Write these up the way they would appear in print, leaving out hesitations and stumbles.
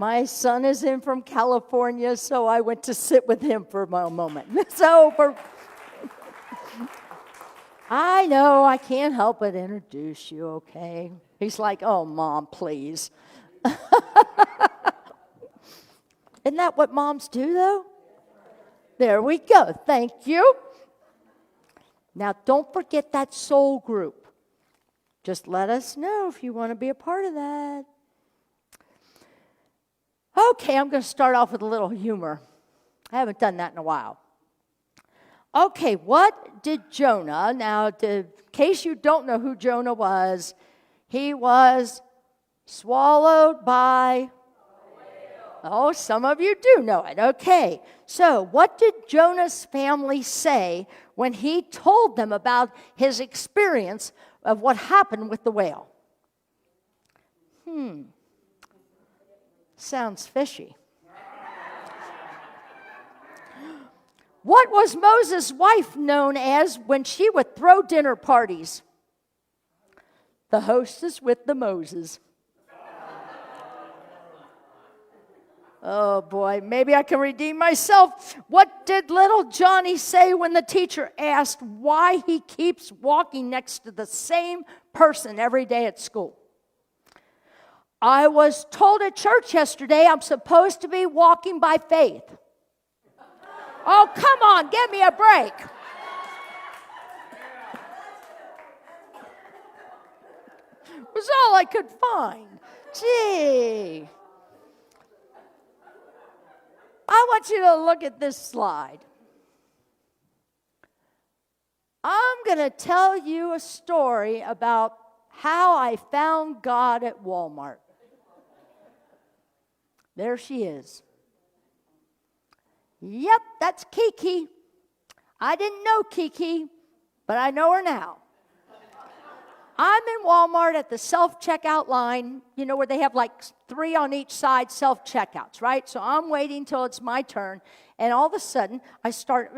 My son is in from California, so I went to sit with him for a moment. I know, I can't help but introduce you, okay? He's like, oh, Mom, please. Isn't that what moms do, though? There we go. Thank you. Now, don't forget that soul group. Just let us know if you want to be a part of that. Okay, I'm going to start off with a little humor. I haven't done that in a while. Okay, what did Jonah, now, in case you don't know who Jonah was, he was swallowed by, oh, some of you do know it. Okay, so what did Jonah's family say when he told them about his experience of what happened with the whale? Sounds fishy. What was Moses' wife known as when she would throw dinner parties? The hostess with the Moses. Oh boy, maybe I can redeem myself. What did little Johnny say when the teacher asked why he keeps walking next to the same person every day at school? I was told at church yesterday I'm supposed to be walking by faith. Oh, come on, give me a break. It was all I could find. Gee. I want you to look at this slide. I'm going to tell you a story about how I found God at Walmart. There she is. Yep, that's Kiki. I didn't know Kiki, but I know her now. I'm in Walmart at the self-checkout line, you know, where they have like 3 on each side self-checkouts, right? So I'm waiting till it's my turn, and all of a sudden, I start,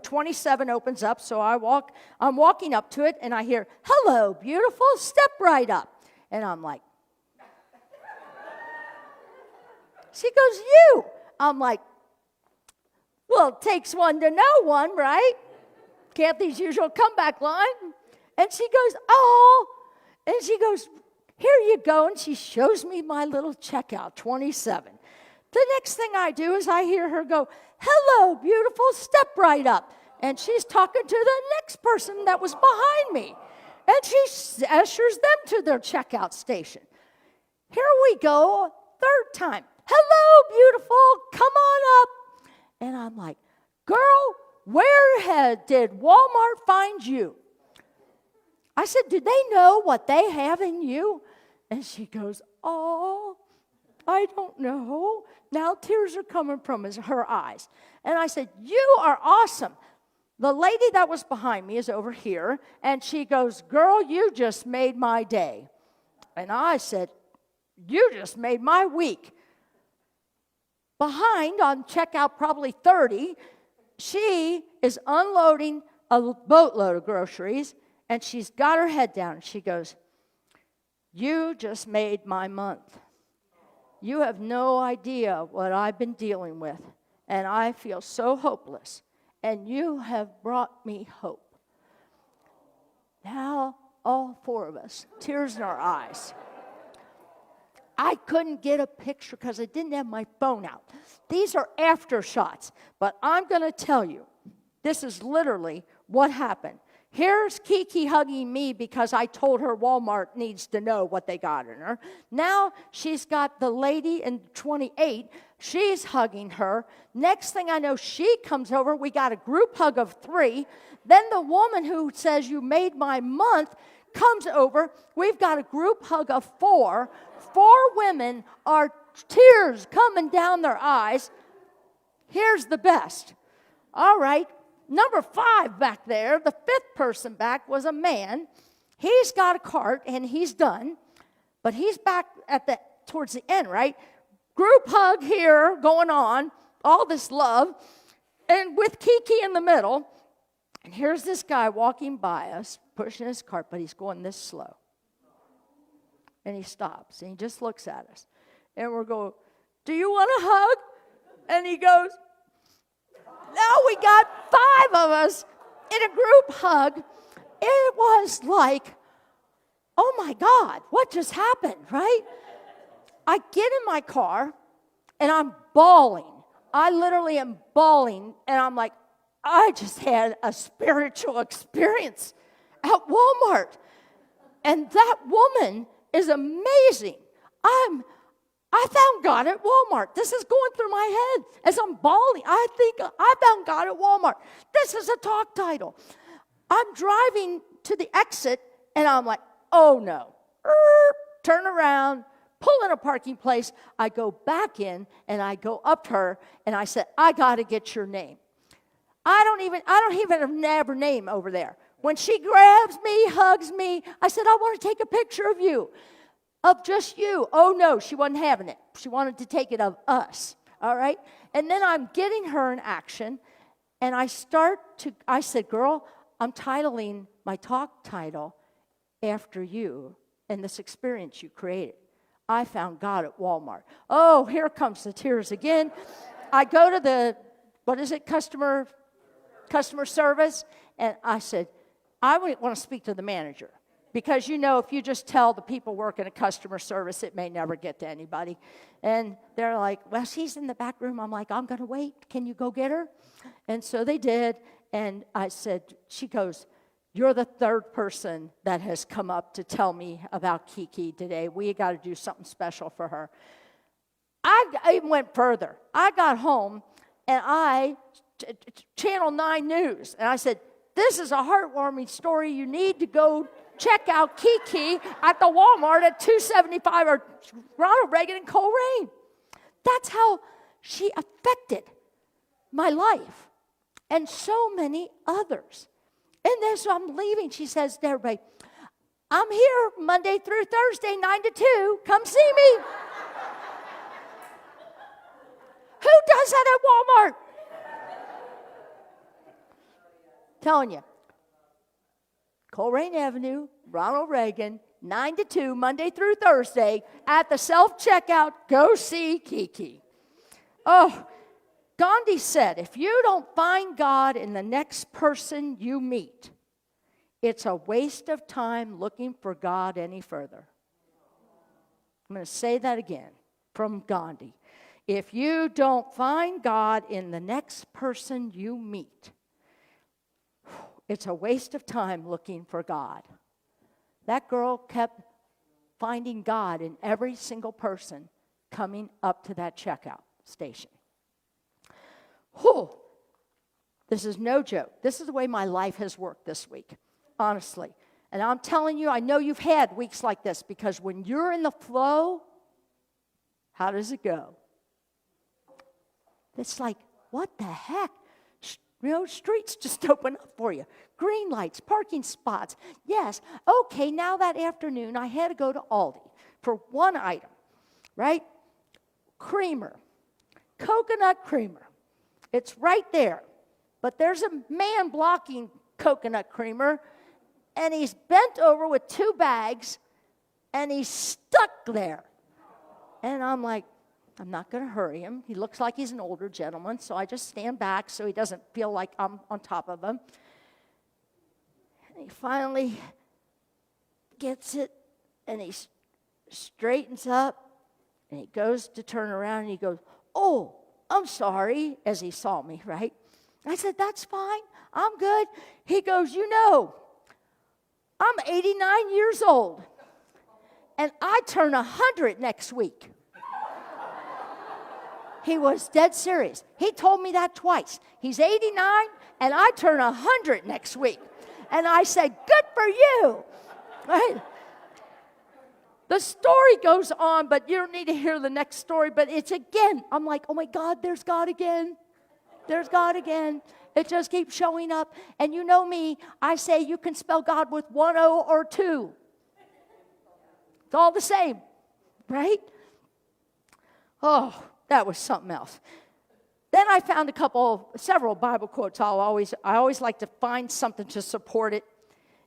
27 opens up, so I'm walking up to it, and I hear, hello, beautiful, step right up. And I'm like, she goes, you. I'm like, well, it takes one to know one, right? Kathy's usual comeback line. And she goes, oh, and she goes, here you go. And she shows me my little checkout, 27. The next thing I do is I hear her go, hello, beautiful, step right up. And she's talking to the next person that was behind me. And she ushers them to their checkout station. Here we go, third time. Hello, beautiful, come on up. And I'm like, girl, where did Walmart find you? I said, do they know what they have in you? And she goes, oh, I don't know. Now tears are coming from her eyes. And I said, you are awesome. The lady that was behind me is over here. And she goes, girl, you just made my day. And I said, you just made my week. Behind on checkout probably 30, she is unloading a boatload of groceries, and she's got her head down, and she goes, you just made my month. You have no idea what I've been dealing with, and I feel so hopeless, and you have brought me hope. Now, all 4 of us, tears in our eyes. I couldn't get a picture because I didn't have my phone out. These are after shots, but I'm going to tell you, this is literally what happened. Here's Kiki hugging me because I told her Walmart needs to know what they got in her. Now she's got the lady in 28. She's hugging her. Next thing I know, she comes over. We got a group hug of 3. Then the woman who says you made my month comes over. We've got a group hug of 4. 4 women are tears coming down their eyes. Here's the best. All right, number 5 back there, the 5th person back was a man. He's got a cart and he's done, but he's back towards the end, right? Group hug here going on, all this love, and with Kiki in the middle. And here's this guy walking by us, pushing his cart, but he's going this slow. And he stops, and he just looks at us. And we're going, do you want a hug? And he goes, now we got 5 of us in a group hug. It was like, oh my God, what just happened, right? I get in my car and I'm bawling. I literally am bawling, and I'm like, I just had a spiritual experience at Walmart. And that woman is amazing. I found God at Walmart. This is going through my head as I'm bawling. I think I found God at Walmart. This is a talk title. I'm driving to the exit, and I'm like, oh no. Turn around, pull in a parking place. I go back in, and I go up to her, and I said, I got to get your name. I don't even have her name over there. When she grabs me, hugs me, I said, I want to take a picture of you, of just you. Oh, no, she wasn't having it. She wanted to take it of us, all right? And then I'm getting her in action, and I said, girl, I'm titling my talk title after you and this experience you created. I found God at Walmart. Oh, here comes the tears again. I go to the, customer service, and I said, I want to speak to the manager. Because, if you just tell the people working at customer service, it may never get to anybody. And they're like, well, she's in the back room. I'm like, I'm going to wait. Can you go get her? And so they did. And I said, she goes, you're the 3rd person that has come up to tell me about Kiki today. We got to do something special for her. I even went further. I got home, and I Channel 9 News. And I said, this is a heartwarming story. You need to go check out Kiki at the Walmart at 275 or Ronald Reagan and Coleraine. That's how she affected my life and so many others. And as I'm leaving, she says to everybody, I'm here Monday through Thursday, 9 to 2. Come see me. Who does that at Walmart? Telling you. Coleraine Avenue, Ronald Reagan, 9 to 2, Monday through Thursday, at the self-checkout, go see Kiki. Oh, Gandhi said, if you don't find God in the next person you meet, it's a waste of time looking for God any further. I'm going to say that again from Gandhi. If you don't find God in the next person you meet, it's a waste of time looking for God. That girl kept finding God in every single person coming up to that checkout station. Whew. This is no joke. This is the way my life has worked this week, honestly. And I'm telling you, I know you've had weeks like this, because when you're in the flow, how does it go? It's like, what the heck? Streets just open up for you. Green lights, parking spots. Yes, okay, now that afternoon I had to go to Aldi for one item, right? Creamer, coconut creamer. It's right there. But there's a man blocking coconut creamer, and he's bent over with 2 bags, and he's stuck there. And I'm like, I'm not going to hurry him. He looks like he's an older gentleman, so I just stand back so he doesn't feel like I'm on top of him. And he finally gets it, and he straightens up, and he goes to turn around, and he goes, oh, I'm sorry, as he saw me, right? I said, that's fine. I'm good. He goes, I'm 89 years old, and I turn 100 next week. He was dead serious. He told me that twice. He's 89, and I turn 100 next week. And I said, good for you. Right? The story goes on, but you don't need to hear the next story. But it's again, I'm like, oh my God, there's God again. There's God again. It just keeps showing up. And you know me, I say you can spell God with 1 O or 2. It's all the same, right? Oh, that was something else. Then I found several Bible quotes. I always like to find something to support it.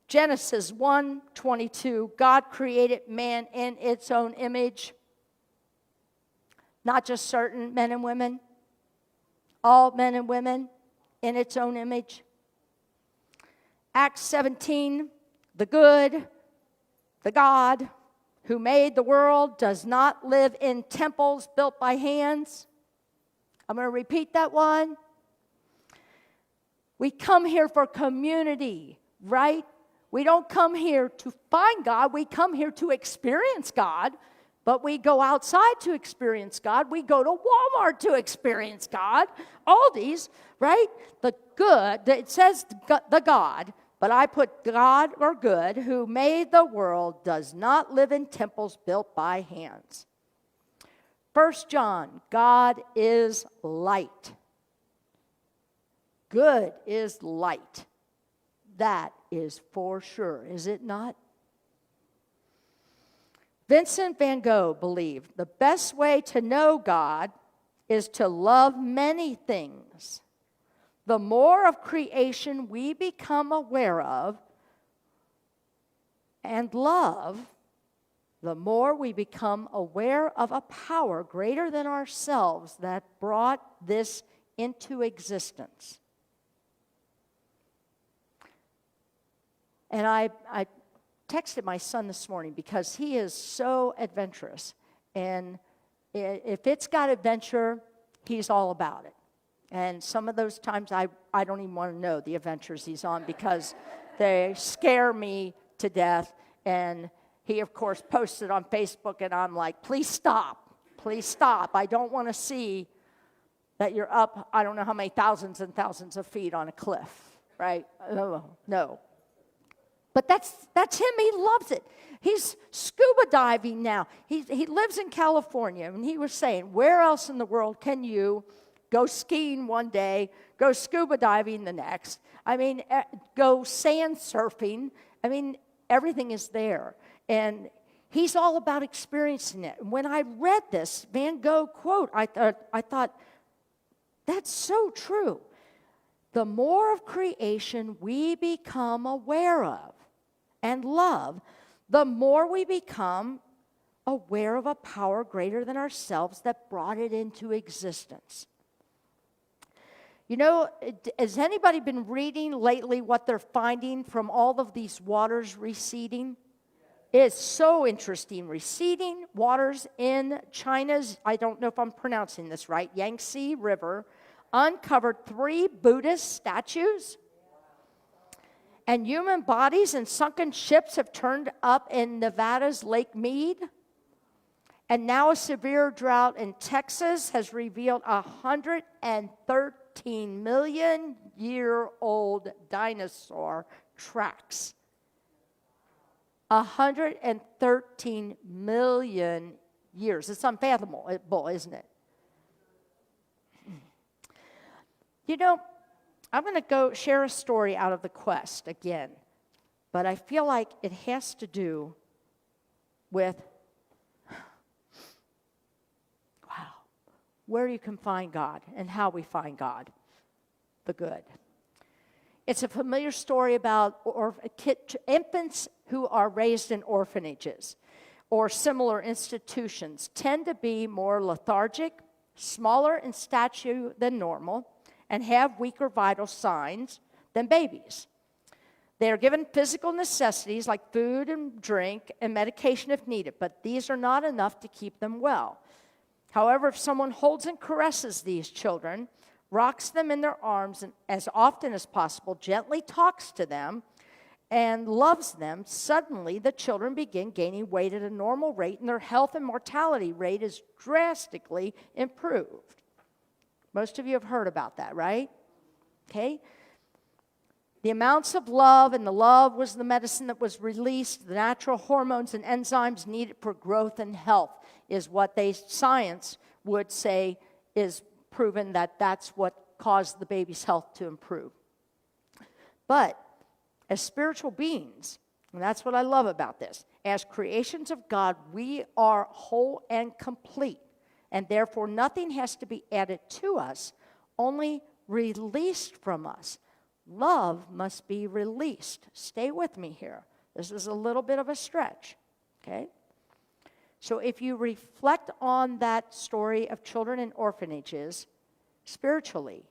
Genesis 1:22, God created man in its own image. not just certain men and women, all men and women in its own image. Acts 17, the good, the God who made the world does not live in temples built by hands. I'm going to repeat that one. We come here for community, right? We don't come here to find God. We come here to experience God, but we go outside to experience God. We go to Walmart to experience God. Aldi's, right? The good, it says the God, but I put God or good, who made the world, does not live in temples built by hands. 1 John, God is light. Good is light. That is for sure, is it not? Vincent van Gogh believed the best way to know God is to love many things. The more of creation we become aware of and love, the more we become aware of a power greater than ourselves that brought this into existence. And I texted my son this morning because he is so adventurous. And if it's got adventure, he's all about it. And some of those times I don't even want to know the adventures he's on because they scare me to death. And he, of course, posted on Facebook, and I'm like, please stop. Please stop. I don't want to see that you're up, I don't know how many thousands and thousands of feet on a cliff, right? No. But that's him. He loves it. He's scuba diving now. He lives in California, and he was saying, where else in the world can you go skiing one day, go scuba diving the next? I mean, go sand surfing. I mean, everything is there. And he's all about experiencing it. And when I read this Van Gogh quote, I thought, that's so true. The more of creation we become aware of and love, the more we become aware of a power greater than ourselves that brought it into existence. You know, has anybody been reading lately what they're finding from all of these waters receding? It's so interesting. Receding waters in China's, I don't know if I'm pronouncing this right, Yangtze River, uncovered 3 Buddhist statues. And human bodies and sunken ships have turned up in Nevada's Lake Mead. And now a severe drought in Texas has revealed 113 million-year-old dinosaur tracks. 113 million years. It's unfathomable, isn't it? You know, I'm going to go share a story out of the quest again, but I feel like it has to do with, where you can find God and how we find God, the good. It's a familiar story about infants who are raised in orphanages or similar institutions tend to be more lethargic, smaller in stature than normal, and have weaker vital signs than babies. They are given physical necessities like food and drink and medication if needed, but these are not enough to keep them well. However, if someone holds and caresses these children, rocks them in their arms, and as often as possible gently talks to them and loves them, suddenly the children begin gaining weight at a normal rate, and their health and mortality rate is drastically improved. Most of you have heard about that, right? Okay. The amounts of love, and the love was the medicine that was released, the natural hormones and enzymes needed for growth and health is what science would say is proven that that's what caused the baby's health to improve. But as spiritual beings, and that's what I love about this, as creations of God, we are whole and complete, and therefore nothing has to be added to us, only released from us. Love must be released. Stay with me here. This is a little bit of a stretch, okay? So if you reflect on that story of children in orphanages, spiritually,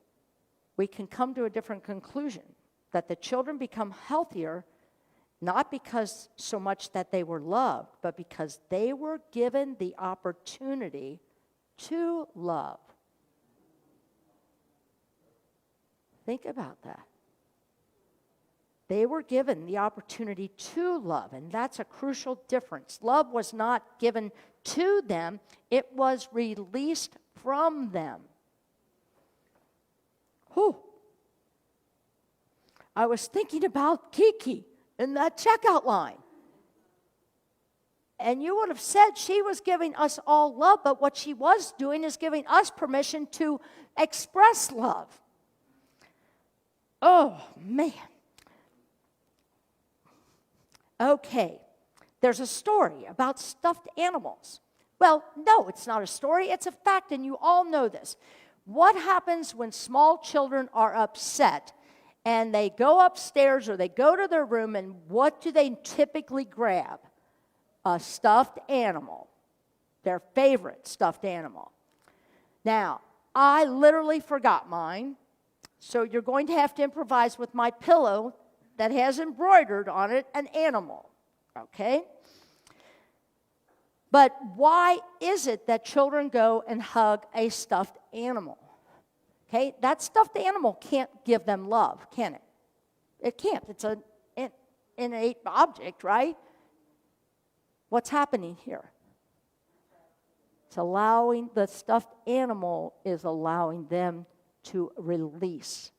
we can come to a different conclusion, that the children become healthier not because so much that they were loved, but because they were given the opportunity to love. Think about that. They were given the opportunity to love, and that's a crucial difference. Love was not given to them, it was released from them. Whew. I was thinking about Kiki in that checkout line. And you would have said she was giving us all love, but what she was doing is giving us permission to express love. Oh, man. Okay, there's a story about stuffed animals. Well, no, it's not a story, it's a fact, and you all know this. What happens when small children are upset and they go upstairs or they go to their room, and what do they typically grab? A stuffed animal, their favorite stuffed animal. Now, I literally forgot mine, so you're going to have to improvise with my pillow that has embroidered on it an animal, okay? But why is it that children go and hug a stuffed animal? Okay, that stuffed animal can't give them love, can it? It can't. It's an innate object, right? What's happening here? It's allowing, the stuffed animal is allowing them to release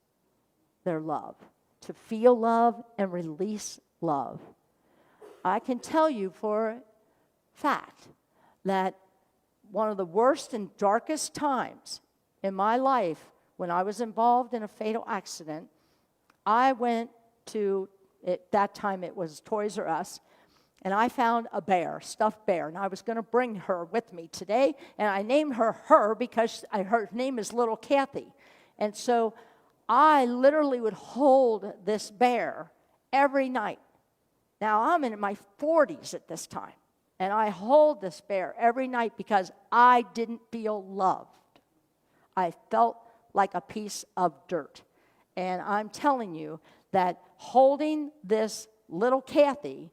their love, to feel love and release love. I can tell you for a fact that one of the worst and darkest times in my life, when I was involved in a fatal accident, I went to, at that time it was Toys R Us, and I found a bear, stuffed bear, and I was going to bring her with me today, and I named her because her name is Little Kathy. And so I literally would hold this bear every night. Now, I'm in my 40s at this time, and I hold this bear every night because I didn't feel loved. I felt like a piece of dirt. And I'm telling you that holding this little Kathy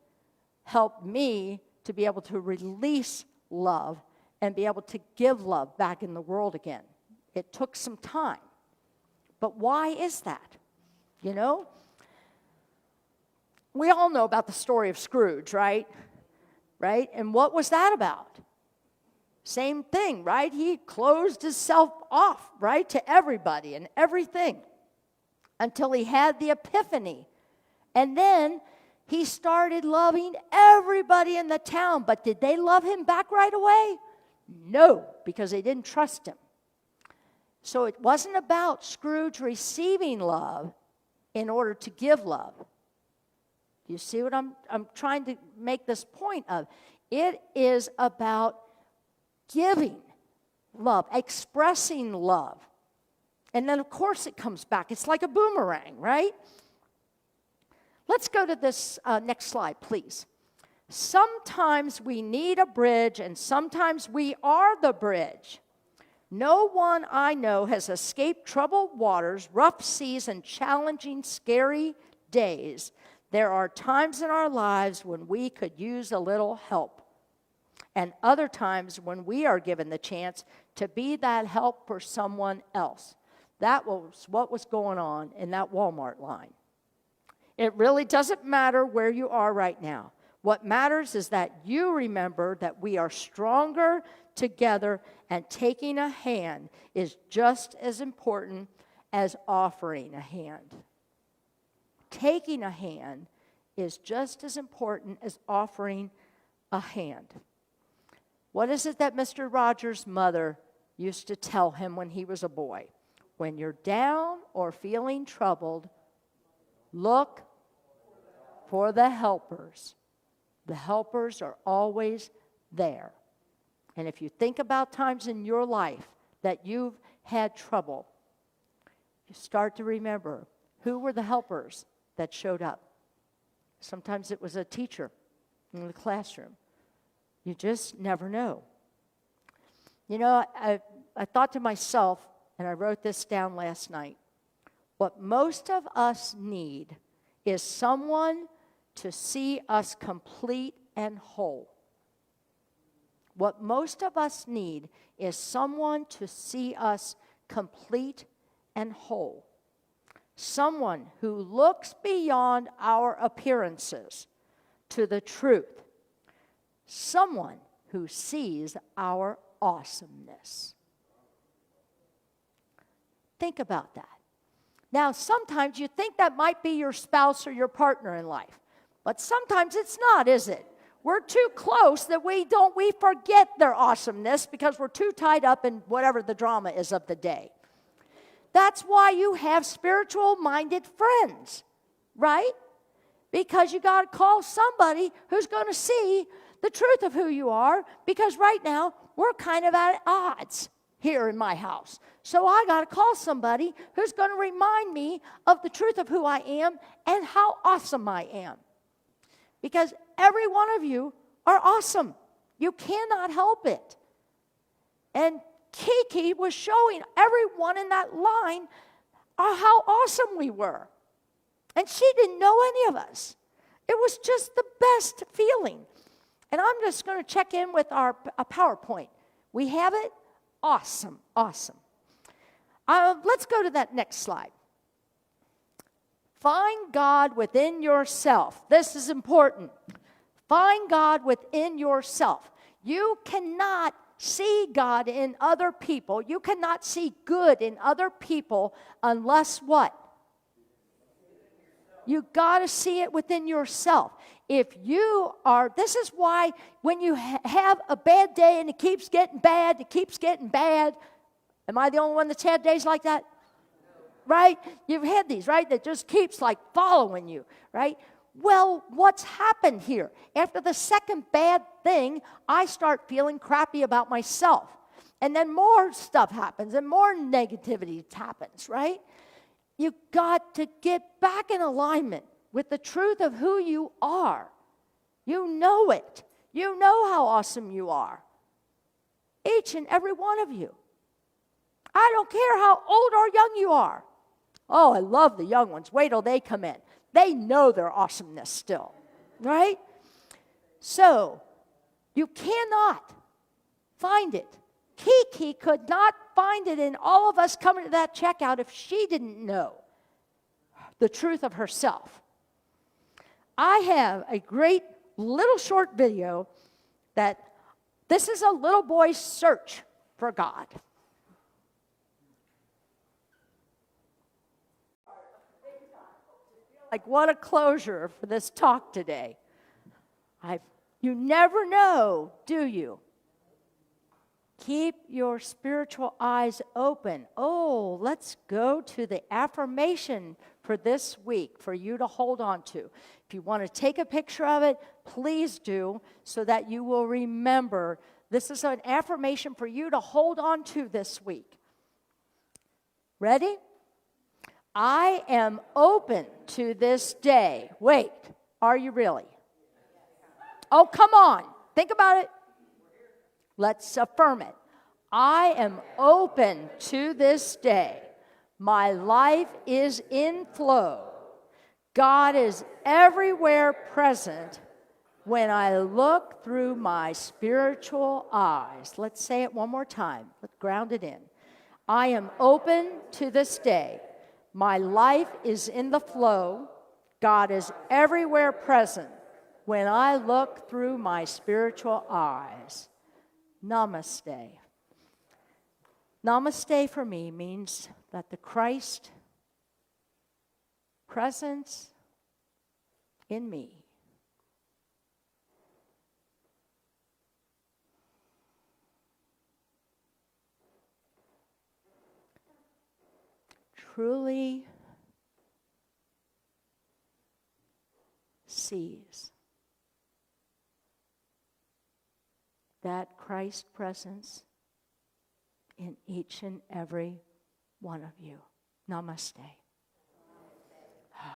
helped me to be able to release love and be able to give love back in the world again. It took some time. But why is that? You know? We all know about the story of Scrooge, right? Right? And what was that about? Same thing, right? He closed himself off, right, to everybody and everything until he had the epiphany. And then he started loving everybody in the town. But did they love him back right away? No, because they didn't trust him. So it wasn't about Scrooge receiving love in order to give love. You see what I'm trying to make this point of? It is about giving love, expressing love. And then, of course, it comes back. It's like a boomerang, right? Let's go to this next slide, please. Sometimes we need a bridge, and sometimes we are the bridge. No one I know has escaped troubled waters, rough seas, and challenging, scary days. There are times in our lives when we could use a little help, and other times when we are given the chance to be that help for someone else. That was what was going on in that Walmart line. It really doesn't matter where you are right now. What matters is that you remember that we are stronger together, and taking a hand is just as important as offering a hand. Taking a hand is just as important as offering a hand. What is it that Mr. Rogers' mother used to tell him when he was a boy? When you're down or feeling troubled, look for the helpers. The helpers are always there. And if you think about times in your life that you've had trouble, you start to remember who were the helpers that showed up. Sometimes it was a teacher in the classroom. You just never know. You know, I thought to myself, and I wrote this down last night, what most of us need is someone to see us complete and whole. What most of us need is someone to see us complete and whole. Someone who looks beyond our appearances to the truth. Someone who sees our awesomeness. Think about that. Now, sometimes you think that might be your spouse or your partner in life, but sometimes it's not, is it? We're too close that we forget their awesomeness because we're too tied up in whatever the drama is of the day. That's why you have spiritual-minded friends, right? Because you got to call somebody who's going to see the truth of who you are, because right now we're kind of at odds here in my house. So I got to call somebody who's going to remind me of the truth of who I am and how awesome I am. Because every one of you are awesome. You cannot help it. And Kiki was showing everyone in that line how awesome we were. And she didn't know any of us. It was just the best feeling. And I'm just going to check in with our PowerPoint. We have it? Awesome, awesome. Let's go to that next slide. Find God within yourself. This is important. Find God within yourself. You cannot see God in other people. You cannot see good in other people unless what? You got to see it within yourself. If you are, this is why when you have a bad day and it keeps getting bad, am I the only one that's had days like that? Right? You've had these, right? That just keeps like following you, right? Well, what's happened here? After the second bad thing, I start feeling crappy about myself. And then more stuff happens and more negativity happens, right? You've got to get back in alignment with the truth of who you are. You know it. You know how awesome you are. Each and every one of you. I don't care how old or young you are. Oh, I love the young ones. Wait till they come in. They know their awesomeness still, right? So, you cannot find it. Kiki could not find it in all of us coming to that checkout if she didn't know the truth of herself. I have a great little short video that this is a little boy's search for God. Like, what a closure for this talk today. You never know, do you? Keep your spiritual eyes open. Oh, let's go to the affirmation for this week for you to hold on to. If you want to take a picture of it, please do, so that you will remember. This is an affirmation for you to hold on to this week. Ready? I am open to this day. Wait, are you really? Oh, come on. Think about it. Let's affirm it. I am open to this day. My life is in flow. God is everywhere present when I look through my spiritual eyes. Let's say it one more time. Let's ground it in. I am open to this day. My life is in the flow. God is everywhere present when I look through my spiritual eyes. Namaste. Namaste for me means that the Christ presence in me truly sees that Christ presence in each and every one of you. Namaste.